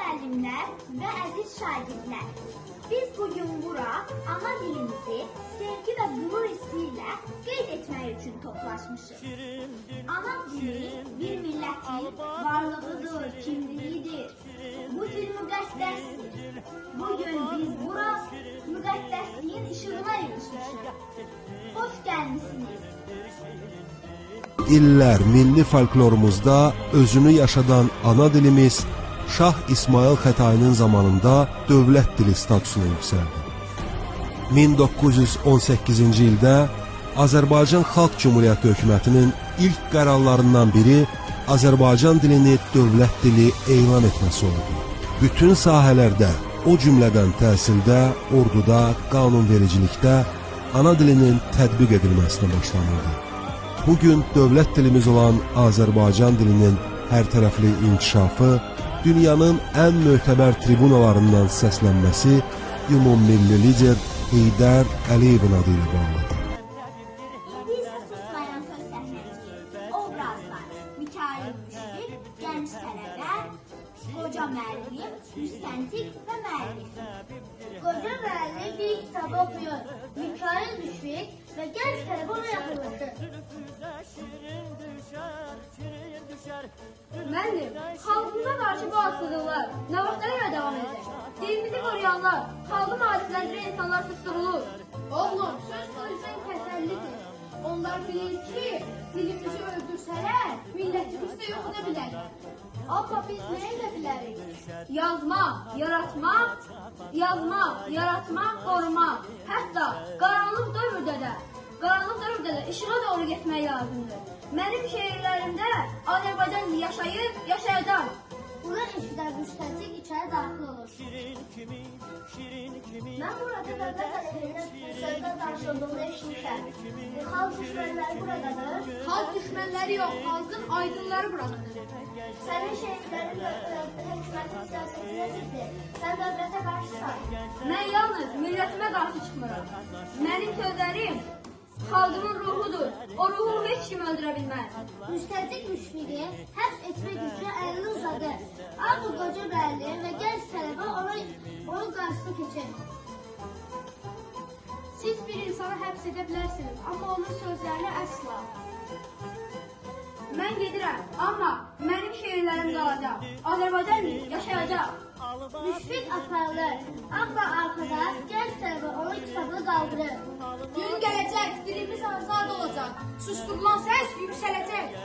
müəllimlər və əziz şagirdlər, biz bugün bura ana dilimizi sevgi və qürur hissi ilə qeyd etmək üçün toplaşmışıq. Ana dili bir millətin varlığıdır, kimliyidir. Bu dil müqəddəsdir. Bugün biz bura müqəddəsliyin işığına yığışmışıq. Xoş gəlmişsiniz. İllər milli folklorumuzda özünü yaşadan ana dilimiz Şah İsmayıl Xətainin zamanında dövlət dili statusuna yüksəldi. 1918-ci ildə Azərbaycan Xalq Cümhuriyyəti hökumətinin ilk qərarlarından biri Azərbaycan dilini dövlət dili elan etməsi oldu. Bütün sahələrdə, o cümlədən təhsildə, orduda, qanunvericilikdə ana dilinin tətbiq edilməsinə başlanıldı. Bugün dövlət dilimiz olan Azərbaycan dilinin hərtərəfli inkişafı dünyanın ən mötəbər tribunalarından səslənməsi ümummilli lider Heydər Əliyevin adı ilə bağlıdır. İndi isə susmayan söz səhnəçi, obrazlar, Mikail Müşfiq, gənc tələbə, qoca müəllim, müstəntiq və müəllif. Qoca müəllim bir kitabı oxuyur, Mikail Müşfiq və gənc tələbə ona yaxınlaşır. Müəllim, xalqımıza qarşı bu haksızlıqlar nə vaxtlara görə davam edəcək? Dilimizi qoruyanlar, xalqı maarifləndirən insanlar susturulur. Oğlum, söz sözün kəsəllidir. Onlar bilir ki, dilimizi öldürsələr, millətimizi də yox edə bilərik. Amma biz nə edə bilərik? Yazmaq, yaratmaq, qorumaq. Hətta qaranlıq dövrdə də işığa doğru getmək lazımdır. Mənim şeirlərimdə Azərbaycan yaşayır, yaşayacaq. Buna eşidən müstəntiq içəri daxil olur. Mən burada dövlət ədəbiyyatının sözdə danışıldığını eşitmişəm. Xalq düşmənləri buradadır. Xalq düşmənləri yox, xalqın aydınları buradadır. Sənin şeirlərin hökumətin siyasətinə ziddir. Sən dövlətə qarşısan. Mən yalnız millətimə qarşı çıxmıram. Mənim sözlərim xalqımın ruhudur. O ruhu heç kim öldürə bilməz. Müstəntiq Müşfiqi həbs etmək üçün əlini uzadı. Amma qoca müəllim və gənc tələbə onun qarşısına keçir. Siz bir insanı həbs edə bilərsiniz, amma onun sözlərini əsla. Mən gedirəm, amma mənim şeirlərim qalacaq. Azərbaycan yaşayacaq. Müşfiq aparılır, amma arxada gənc tələbə onun kitabını qaldırır. Gün gələcək, dilimiz azad olacaq. Susturulan səs yüksələcək.